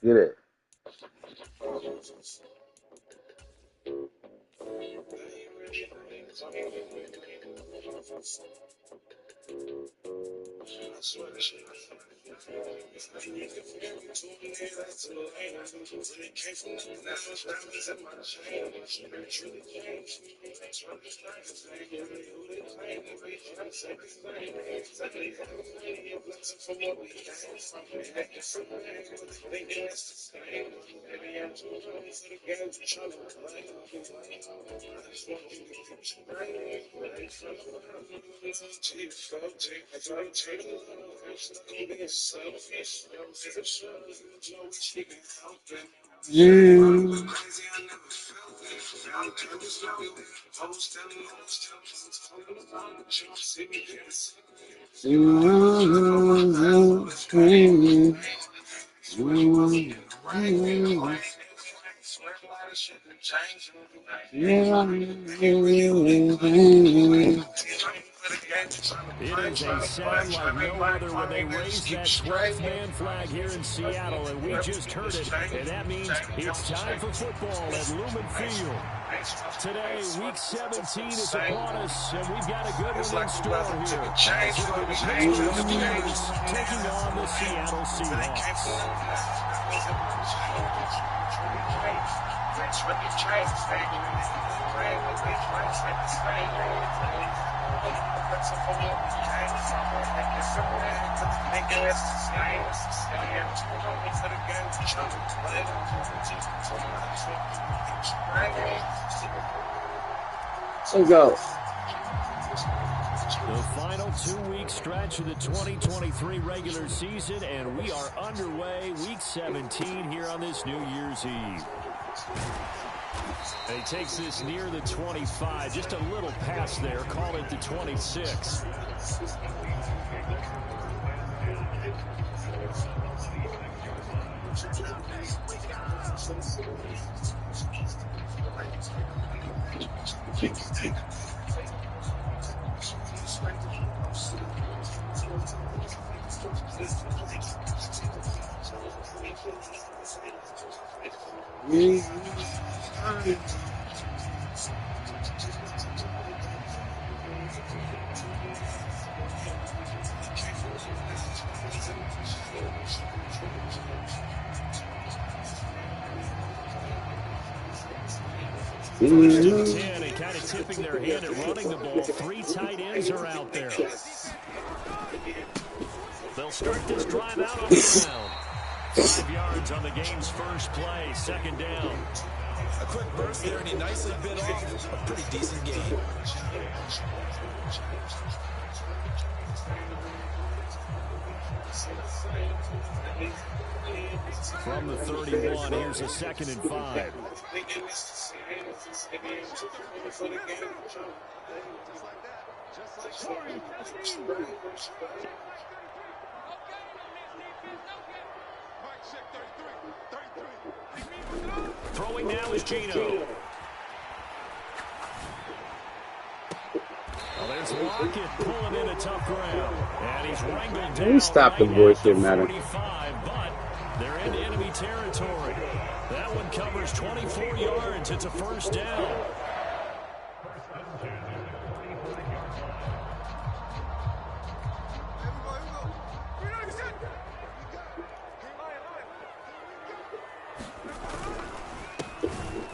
Get it. It is a sound like no other when they raise that 12th man flag here in Seattle, and we just heard it, and that means it's time for football at Lumen Field. Today, Week 17 is upon us, and we've got a good one in store here. As it'll be the Pittsburgh Steelers taking on the Seattle Seahawks. Let's go. The final 2-week stretch of the 2023 regular season, and we are underway Week 17 here on this New Year's Eve. He takes this near the 25, just a little past there, call it the 26. First and 10, and kind of tipping their hand at running the ball. 3 tight ends are out there. They'll start this drive out on the ground. 5 yards on the game's first play, second down. A quick burst there, and he nicely bit off a pretty decent game. From the 31, here's a 2nd and 5. Throwing now is Gino. Well, there's Lockett pulling in a tough ground. And he's wrangled down. Who stopped the bullshit, Madden? 45, but they're in enemy territory. That one covers 24 yards. It's a first down.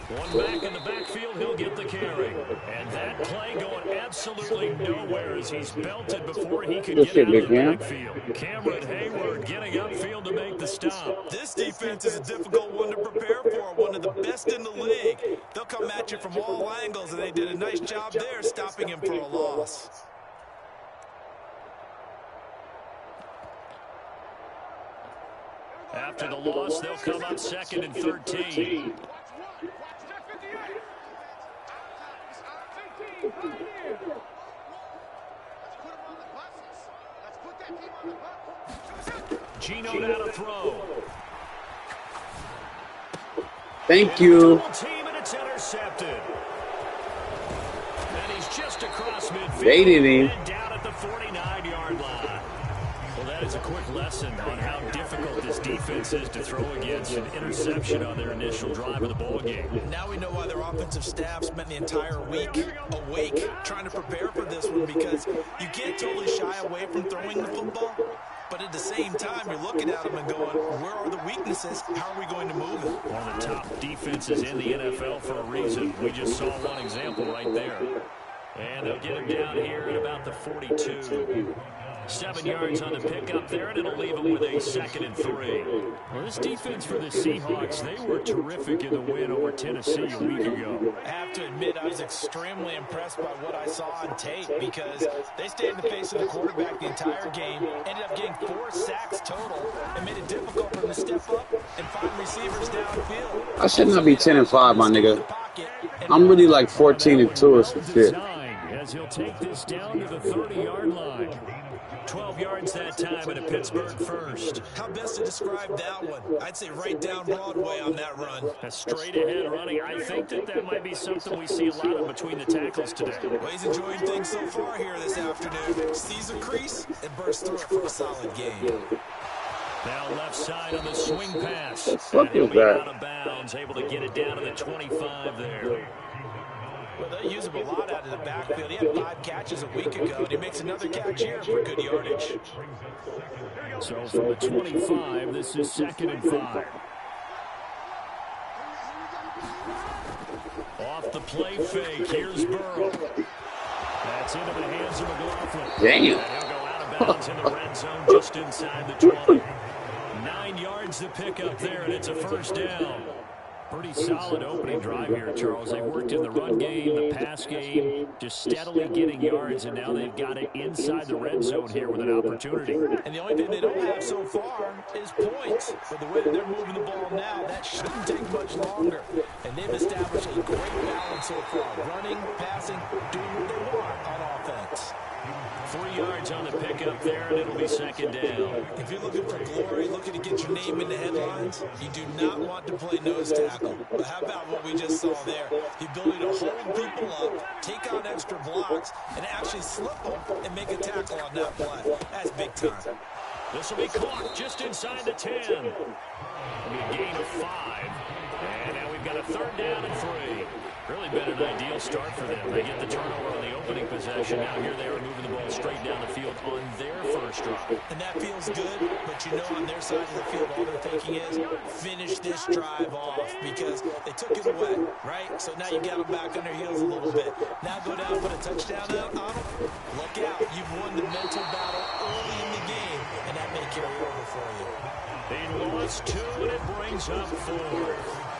One back in the backfield, he'll get the carry. And that play going absolutely nowhere as he's belted before he could get out of the backfield. Cameron Hayward getting upfield to make the stop. This defense is a difficult one to prepare for, one of the best in the league. They'll come at you from all angles, and they did a nice job there stopping him for a loss. After the loss, they'll come up 2nd and 13. Gino now to throw. Thank you. Team, and it's intercepted. And he's just across midfield. Baited him. And down at the 49-yard line. Well, that is a quick lesson on how difficult this defense is to throw against. An interception on their initial drive of the ball game. Now we know why their offensive staff spent the entire week awake trying to prepare for this one, because you can't totally shy away from throwing the football, but at the same time, you're looking at them and going, where are the weaknesses? How are we going to move it? One of the top defenses in the NFL for a reason. We just saw one example right there. And they'll get him down here at about the 42. 7 yards on the pickup there, and it'll leave them with a 2nd and 3. Well, this defense for the Seahawks, they were terrific in the win over Tennessee a week ago. I have to admit, I was extremely impressed by what I saw on tape, because they stayed in the face of the quarterback the entire game, ended up getting 4 sacks total, and made it difficult for them to step up and find receivers downfield. I should not be 10-5, my nigga. I'm really like 14-2 or some shit. As he'll take this down to the 30-yard line. 12 yards that time and a Pittsburgh first. How best to describe that one? I'd say right down Broadway on that run. A straight-ahead running. I think that might be something we see a lot of between the tackles today. Well, he's enjoying things so far here this afternoon. Sees a crease and bursts through it for a solid game. Now left side on the swing pass. What was that? Out of bounds, able to get it down to the 25 there. Well, they use him a lot out of the backfield. He had 5 catches a week ago, and he makes another catch here for good yardage. So from the 25, this is 2nd and 5. Off the play fake, here's Burrow. That's into the hands of McLaughlin. Damn. And he'll go out of bounds in the red zone just inside the 20. 9 yards to pick up there, and it's a first down. Pretty solid opening drive here, Charles. They worked in the run game, the pass game, just steadily getting yards, and now they've got it inside the red zone here with an opportunity. And the only thing they don't have so far is points. But the way that they're moving the ball now, that shouldn't take much longer. And they've established a great balance so far. Running, passing, doing what they want on offense. 3 yards on the pickup there, and it'll be 2nd down. If you're looking for glory, looking to get your name in the headlines, you do not want to play nose tackle. But how about what we just saw there? The ability to hold people up, take on extra blocks, and actually slip them and make a tackle on that play. That's big time. This will be caught just inside the 10. It'll be a gain of 5. And now we've got a 3rd down and 3. Really been an ideal start for them. They get the turnover on the opening possession. Now here they are moving the ball straight down the field on their first drive. And that feels good, but you know on their side of the field all they're thinking is finish this drive off, because they took it away, right? So now you got them back on their heels a little bit. Now go down and put a touchdown out on them. Look out. You've won the mental battle early in the game, and that may carry over for you. They lost 2, and it brings up 4.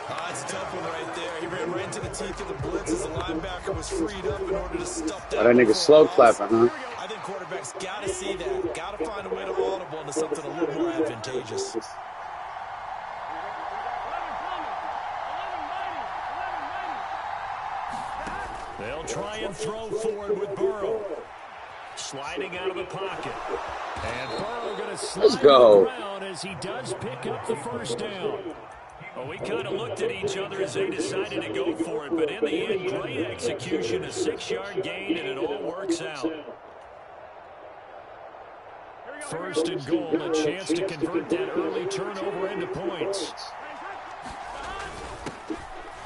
That's a tough one right there. He ran right into the teeth of the blitz as the linebacker was freed up in order to stuff that. That nigga slow clapping, huh? I think quarterbacks got to see that. Got to find a way to audible into something a little more advantageous. They'll try and throw forward with Burrow. Sliding out of the pocket. And Burrow going to slide around as he does pick up the first down. Well, we kind of looked at each other as they decided to go for it, but in the end, great execution, a 6-yard gain, and it all works out. 1st and goal, a chance to convert that early turnover into points.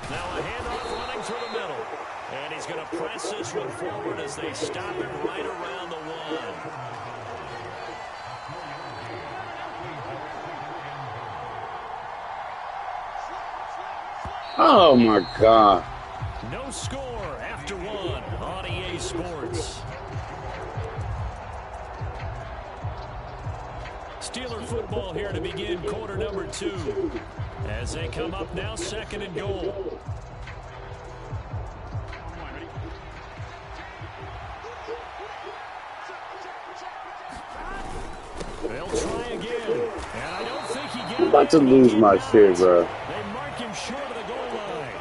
Now a handoff running through the middle. And he's going to press this one forward as they stop him right around the 1. Oh, my God. No score after 1 on EA Sports. Steeler football here to begin quarter number 2. As they come up now, 2nd and goal. They'll try again. And I don't think he gets it. I'm about to lose my shit, bro. They mark him short of the goal line.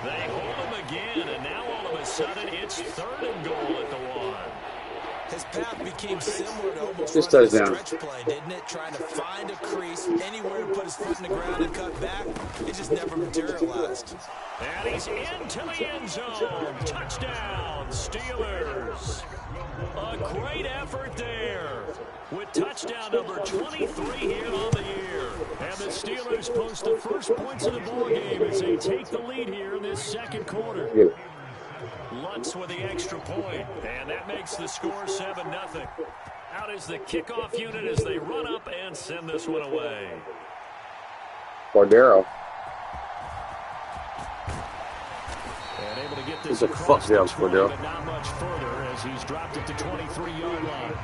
They hold him again, and now all of a sudden it's 3rd and goal at the 1. His path became similar to almost This running a touchdown. stretch play, didn't it? Trying to find a crease, anywhere to put his foot in the ground and cut back. It just never materialized. And he's into the end zone. Touchdown, Steelers. A great effort there with touchdown number 23 here on the year. And the Steelers post the first points of the ball game as they take the lead here in this second quarter. Yeah. Lutz with the extra point, and that makes the score 7-0. Out is the kickoff unit as they run up and send this one away. Cordero. And able to get this It's a across fuck the down, 20, Cordero. but not much further as he's dropped it to 23-yard line.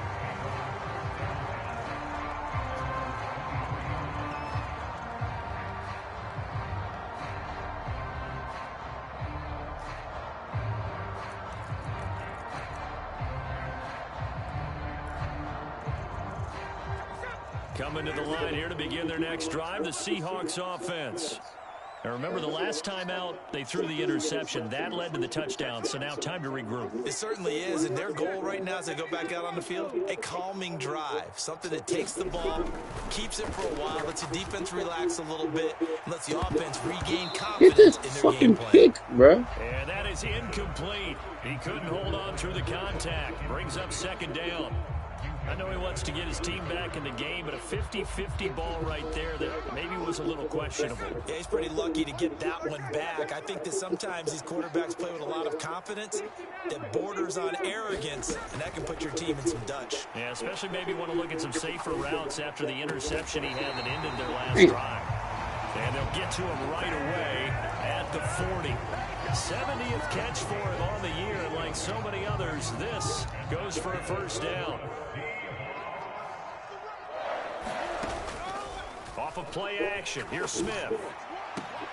Coming to the line here to begin their next drive, the Seahawks offense. Now remember, the last time out, they threw the interception. That led to the touchdown, so now time to regroup. It certainly is, and their goal right now as they go back out on the field, a calming drive. Something that takes the ball, keeps it for a while, lets the defense relax a little bit, and lets the offense regain Get this confidence in their fucking game plan. pick, bro. And that is incomplete. He couldn't hold on through the contact. Brings up second down. I know he wants to get his team back in the game, but a 50-50 ball right there that maybe was a little questionable. Yeah, he's pretty lucky to get that one back. I think that sometimes these quarterbacks play with a lot of confidence that borders on arrogance, and that can put your team in some Dutch. Yeah, especially maybe want to look at some safer routes after the interception he had that ended their last drive. And they'll get to him right away at the 40. 70th catch for him on the year, and like so many others, this goes for a first down. Off of play action, here's Smith.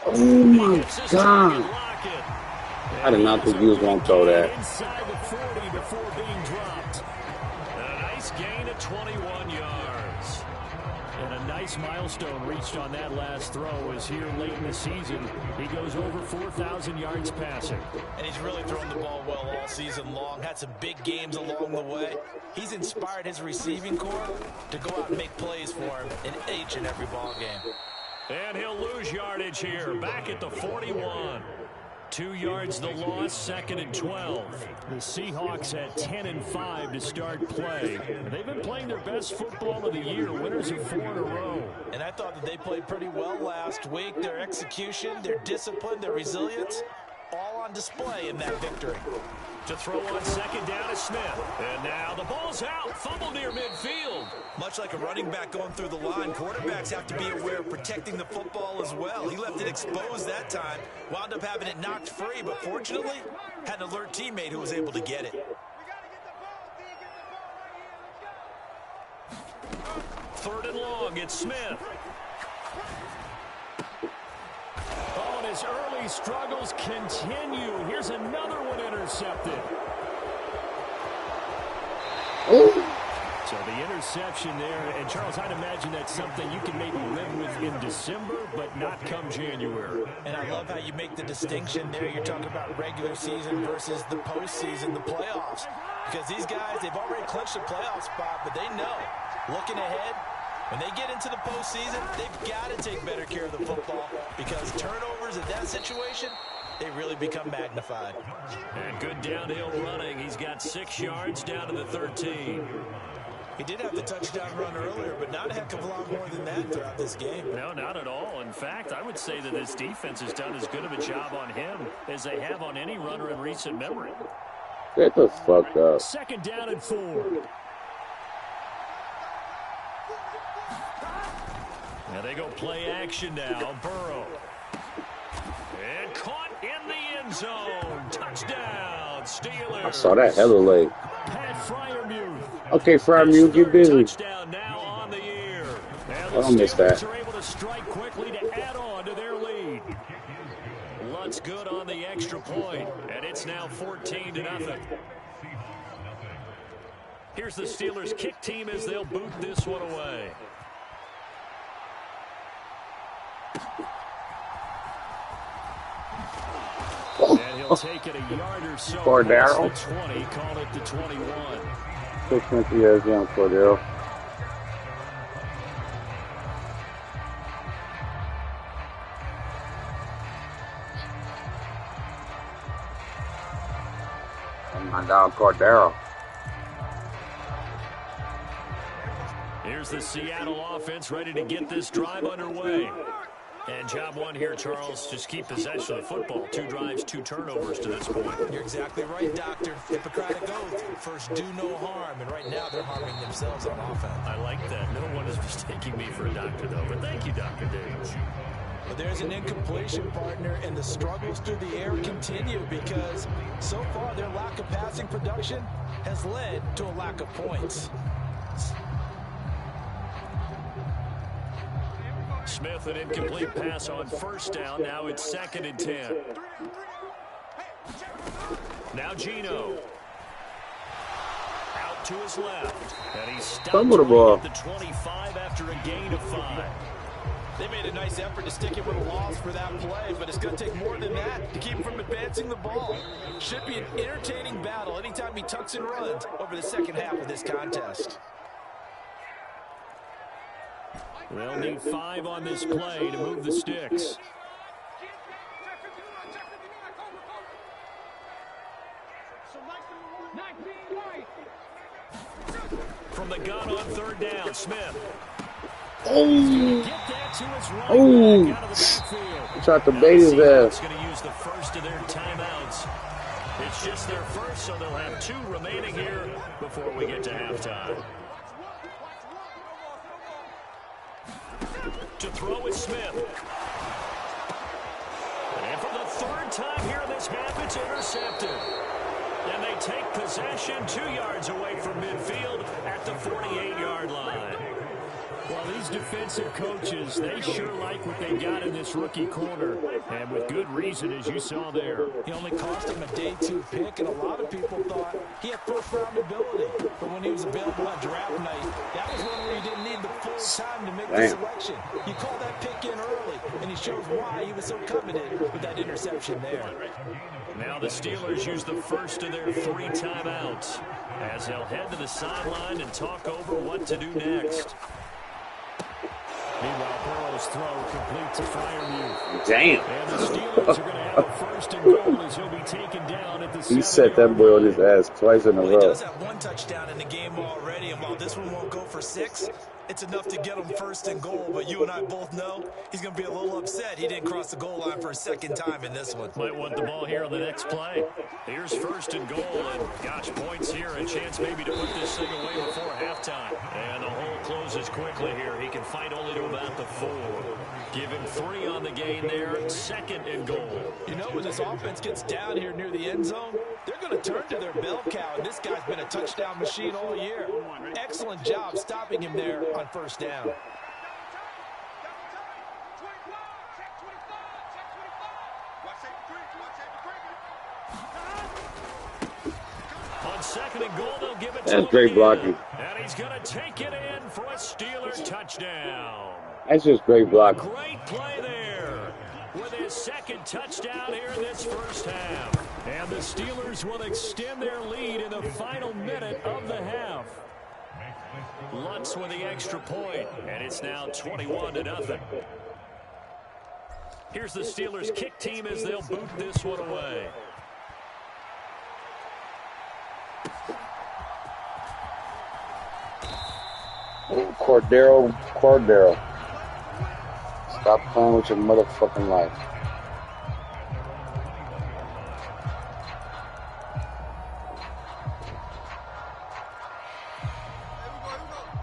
Oh my God. I did not think he was going to throw that. Inside the 40 before being dropped. And a nice gain of 21 yards. And a nice milestone reached on that last throw as here late in the season, he goes over 4,000 yards passing. And he's really thrown the ball well all season long. Had some big games along the way. He's inspired his receiving corps to go out and make plays for him in each and every ball game. And he'll lose yardage here, back at the 41. 2 yards the loss, 2nd and 12. The Seahawks at 10-5 to start play. They've been playing their best football of the year, winners of 4 in a row. And I thought that they played pretty well last week. Their execution, their discipline, their resilience, all on display in that victory. To throw on second down is Smith. And now the ball's out, fumble near midfield. Much like a running back going through the line, quarterbacks have to be aware of protecting the football as well. He left it exposed that time, wound up having it knocked free, but fortunately, had an alert teammate who was able to get it. Third and long, it's Smith. Oh, and his early struggles continue. Here's another one intercepted. Oh. So the interception there, and Charles, I'd imagine that's something you can maybe live with in December, but not come January. And I love how you make the distinction there. You're talking about regular season versus the postseason, the playoffs. Because these guys, they've already clinched a playoff spot, but they know, looking ahead, when they get into the postseason, they've got to take better care of the football because turnovers in that situation, they really become magnified. And good downhill running. He's got 6 yards down to the 13. He did have the touchdown run earlier, but not a heck of a lot more than that throughout this game. No, not at all. In fact, I would say that this defense has done as good of a job on him as they have on any runner in recent memory. Get the fuck up. 2nd down and 4. Now they go play action now. Burrow. And caught in the end zone. Touchdown, Steelers. I saw that hella late. Pat Freiermuth. Okay, Freiermuth, get busy. Touchdown now on the year. And I don't miss that. the Steelers are able to strike quickly to add on to their lead. Lutz good on the extra point, and it's now 14-0. Here's the Steelers kick team as they'll boot this one away. And he'll take it a yard or so. Cordero. The 20, call it the 21. 6 years young Cordero. And my dog Cordero. Here's the Seattle offense ready to get this drive underway. And job one here, Charles, just keep possession of the football. 2 drives, 2 turnovers to this point. You're exactly right, Doctor. Hippocratic oath. First, do no harm. And right now, they're harming themselves on offense. I like that. No one is mistaking me for a doctor, though. But thank you, Dr. Davis. But there's an incompletion, partner, and the struggles through the air continue because so far their lack of passing production has led to a lack of points. Smith, an incomplete pass on first down. Now it's 2nd and 10. Now Gino. Out to his left. And he's stopped at the 25 after a gain of 5. They made a nice effort to stick him with a loss for that play, but it's going to take more than that to keep him from advancing the ball. Should be an entertaining battle anytime he tucks and runs over the second half of this contest. They'll need 5 on this play to move the sticks. From the gun on 3rd down, Smith. Oh! Get that to his right Oh! back out of the backfield. Tried to bait his ass. Going to use the first of their timeouts. It's just their first, so they'll have 2 remaining here before we get to halftime. To throw is Smith. And for the 3rd time here in this half, it's intercepted. And they take possession 2 yards away from midfield at the 48-yard line. Well, these defensive coaches, they sure like what they got in this rookie corner. And with good reason, as you saw there. He only cost him a day 2 pick, and a lot of people thought he had first-round ability. But when he was available on draft night, that was one where you didn't need the full time to make the selection. You called that pick in early, and he shows why he was so coveted with that interception there. Now the Steelers use the first of their 3 timeouts as they'll head to the sideline and talk over what to do next. Meanwhile, Burrow's throw complete to Freiermuth. Damn. And the Steelers are going to have a 1st and goal as he'll be taken down at the 7-yard He set that boy on his ass twice in a row. He does have 1 touchdown in the game already, and while this one won't go for 6, it's enough to get him 1st and goal. But you and I both know he's going to be a little upset he didn't cross the goal line for a 2nd time in this one. Might want the ball here on the next play. Here's 1st and goal, and gosh, points here, a chance maybe to put this thing away before halftime. And the hole closes quickly here. He can fight only to about the 4. Give him 3 on the gain there, 2nd and goal. You know, when this offense gets down here near the end zone, they're going to turn to their bell cow, and this guy's been a touchdown machine all year. Excellent job stopping him there on 1st down. On 2nd and goal, they'll give it to That's great blocking. And he's going to take it in for a Steelers touchdown. That's just great blocking. Great play there with his 2nd touchdown here in this 1st half. And the Steelers will extend their lead in the final minute of the half. Lutz with the extra point, and it's now 21-0. Here's the Steelers kick team as they'll boot this one away. Cordero. Stop playing with your motherfucking life.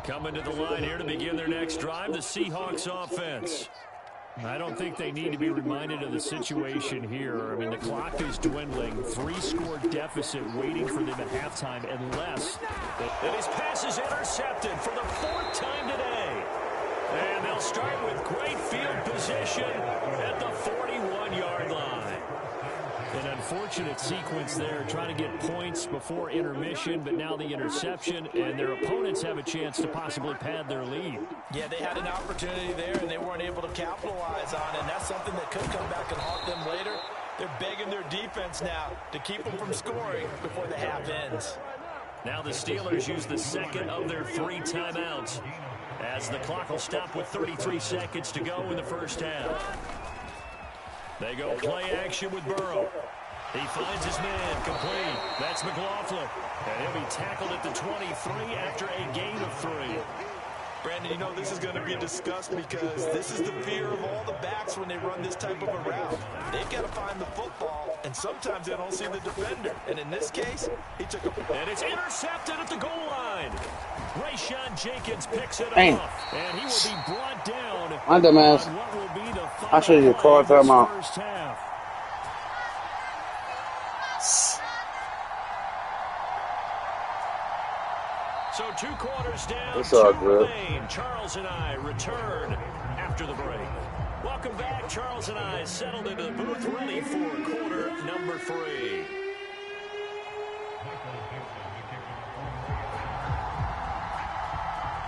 Coming to the line here to begin their next drive, the Seahawks offense. I don't think they need to be reminded of the situation here. I mean, the clock is dwindling. 3-score deficit waiting for them at halftime unless... And his pass is intercepted for the 4th time today. And they'll start with great field position at the 41-yard line. An unfortunate sequence there, trying to get points before intermission, but now the interception, and their opponents have a chance to possibly pad their lead. Yeah, they had an opportunity there, and they weren't able to capitalize on it, and that's something that could come back and haunt them later. They're begging their defense now to keep them from scoring before the half ends. Now the Steelers use the second of their 3 timeouts, as the clock will stop with 33 seconds to go in the first half. They go play action with Burrow. He finds his man complete. That's McLaughlin. And he'll be tackled at the 23 after a gain of 3. Brandon, you know this is going to be discussed because this is the fear of all the backs when they run this type of a route. They've got to find the football, and sometimes they don't see the defender. And in this case, he took a... And it's intercepted at the goal line. Rayshawn Jenkins picks it Dang. off, and he will be brought down. My dumbass. On what will be the I should have called final time out. first half. So 2 quarters down, It's all 2 good. remain. Charles and I return after the break. Welcome back. Charles and I settled into the booth, ready for quarter number 3.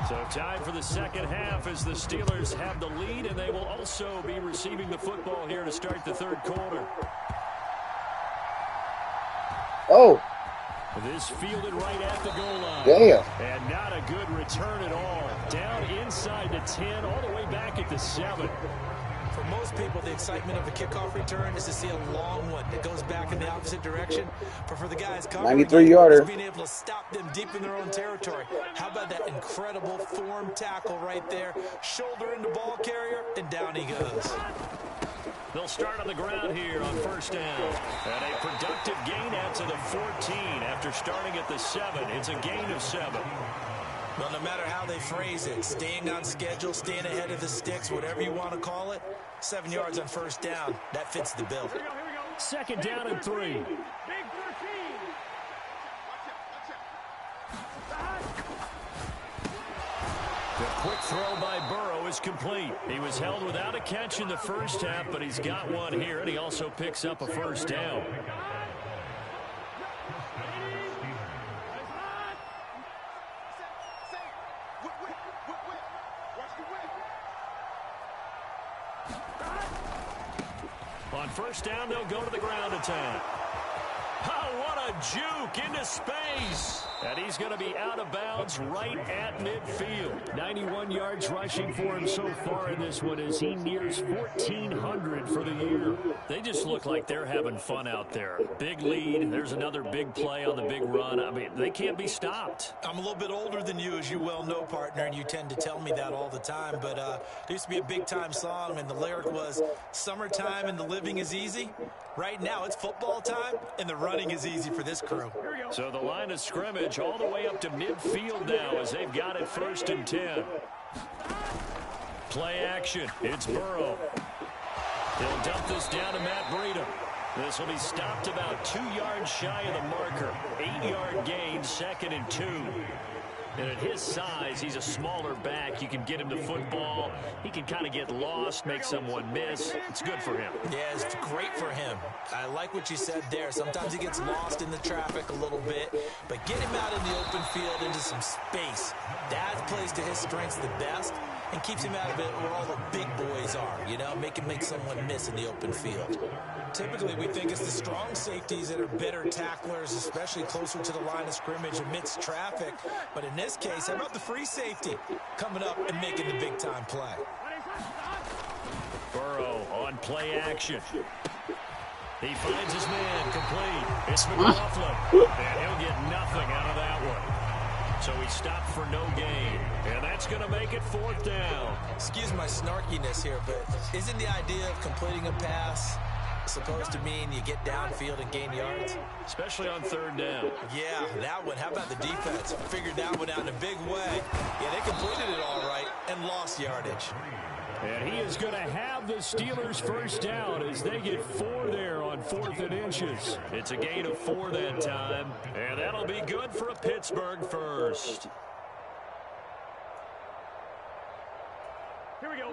So time for the second half as the Steelers have the lead, and they will also be receiving the football here to start the third quarter. Oh, This fielded right at the goal line. damn. And not a good return at all. Down inside the 10, all the way back at the 7. For most people, the excitement of a kickoff return is to see a long one that goes back in the opposite direction. But for the guys covering, 93-yarder. it's being able to stop them deep in their own territory. How about that incredible form tackle right there? Shoulder into ball carrier, and down he goes. They'll start on the ground here on first down. And a productive gain out to the 14 after starting at the 7. It's a gain of 7. Well, no matter how they phrase it, staying on schedule, staying ahead of the sticks, whatever you want to call it, 7 yards on first down, that fits the bill. Second down and 3. The quick throw by Burrow is complete. He was held without a catch in the first half, but he's got one here, and he also picks up a first down. On first down, they'll go to the ground attack. Oh, what a juke into space. And he's going to be out of bounds right at midfield. 91 yards rushing for him so far in this one as he nears 1,400 for the year. They just look like they're having fun out there. Big lead. There's another big play on the big run. I mean, they can't be stopped. I'm a little bit older than you, as you well know, partner, and you tend to tell me that all the time. But there used to be a big-time song, and the lyric was, "Summertime and the living is easy." Right now, it's football time, and the running is easy for this crew. So the line of scrimmage all the way up to midfield now as they've got it 1st and 10. Play action. It's Burrow. He'll dump this down to Matt Breida. This will be stopped about 2 yards shy of the marker. 8-yard gain, 2nd and 2. And at his size, he's a smaller back. You can get him the football. He can kind of get lost, make someone miss. It's good for him. Yeah, it's great for him. I like what you said there. Sometimes he gets lost in the traffic a little bit, but get him out in the open field into some space. That plays to his strengths the best and keeps him out of it where all the big boys are, you know, make someone miss in the open field. Typically, we think it's the strong safeties that are better tacklers, especially closer to the line of scrimmage amidst traffic. But in this case, how about the free safety coming up and making the big-time play? Burrow on play action. He finds his man complete. It's McLaughlin. And he'll get nothing out of that one. So he stopped for no gain. And that's going to make it 4th down. Excuse my snarkiness here, but isn't the idea of completing a pass supposed to mean you get downfield and gain yards? Especially on 3rd down. Yeah, that one. How about the defense? Figured that one out in a big way. Yeah, they completed it all right and lost yardage. And he is going to have the Steelers 1st down as they get 4 there on 4th and inches. It's a gain of 4 that time, and that'll be good for a Pittsburgh 1st. Here we go.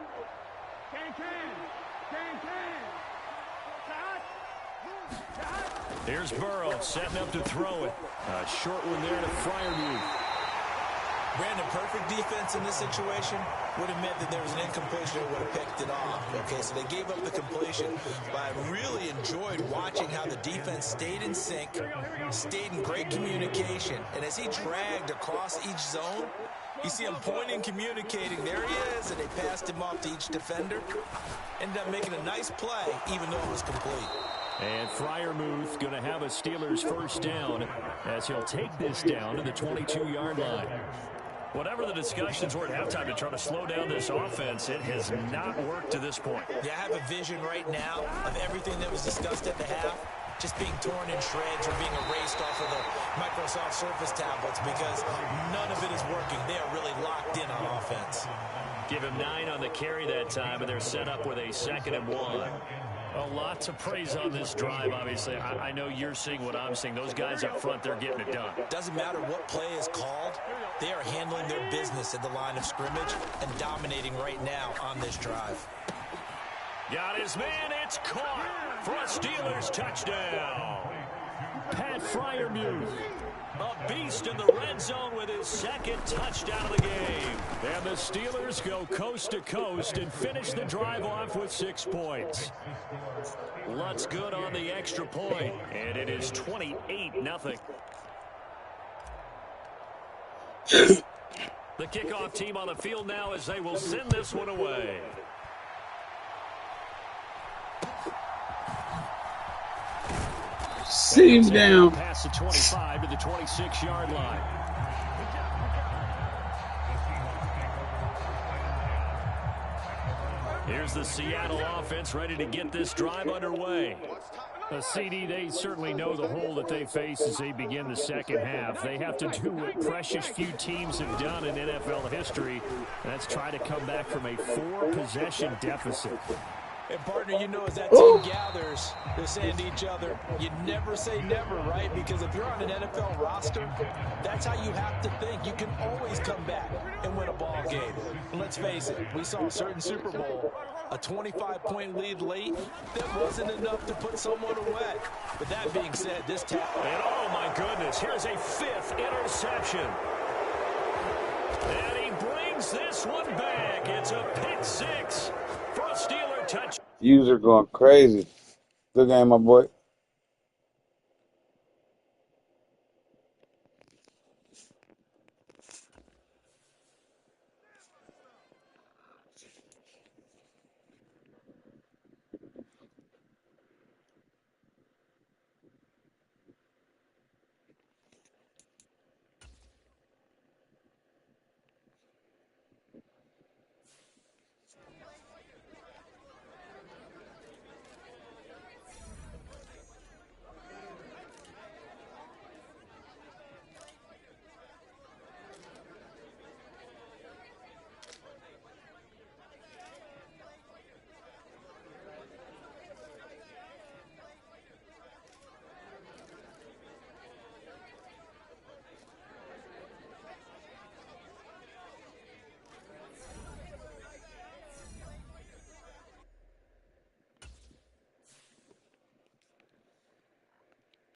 Can. Here's Burrow setting up to throw it. A short one there to Freiermuth. Brandon, perfect defense in this situation would have meant that there was an incompletion that would have picked it off. Okay, so they gave up the completion, but I really enjoyed watching how the defense stayed in sync, stayed in great communication, and as he dragged across each zone, you see him pointing, communicating. There he is, and they passed him off to each defender. Ended up making a nice play, even though it was complete. And Freiermuth going to have a Steelers first down as he'll take this down to the 22-yard line. Whatever the discussions were at halftime to try to slow down this offense, it has not worked to this point. Yeah, I have a vision right now of everything that was discussed at the half just being torn in shreds or being erased off of the Microsoft Surface tablets because none of it is working. They are really locked in on offense. Give him 9 on the carry that time, and they're set up with a 2nd and 1. A lot to praise on this drive, obviously. I know you're seeing what I'm seeing. Those guys up front, they're getting it done. Doesn't matter what play is called. They are handling their business at the line of scrimmage and dominating right now on this drive. Got his man. It's caught for a Steelers touchdown. Pat Freiermuth, a beast in the red zone with his 2nd touchdown of the game. And the Steelers go coast to coast and finish the drive off with 6 points. Lutz good on the extra point, and it is 28-0. The kickoff team on the field now as they will send this one away. Sit him down. Past the 25 to the 26-yard line. Here's the Seattle offense ready to get this drive underway. CD, they certainly know the hole that they face as they begin the second half. They have to do what precious few teams have done in NFL history. That's try to come back from a 4-possession deficit. And, partner, you know, as that team gathers, they're saying to each other, you never say never, right? Because if you're on an NFL roster, that's how you have to think. You can always come back and win a ball game. And let's face it, we saw a certain Super Bowl, a 25-point lead late, that wasn't enough to put someone away. But that being said, this tackle. And, oh, my goodness, here's a 5th interception. And he brings this one back. It's a pick 6 for a Steeler touch. User going crazy. Good game, my boy.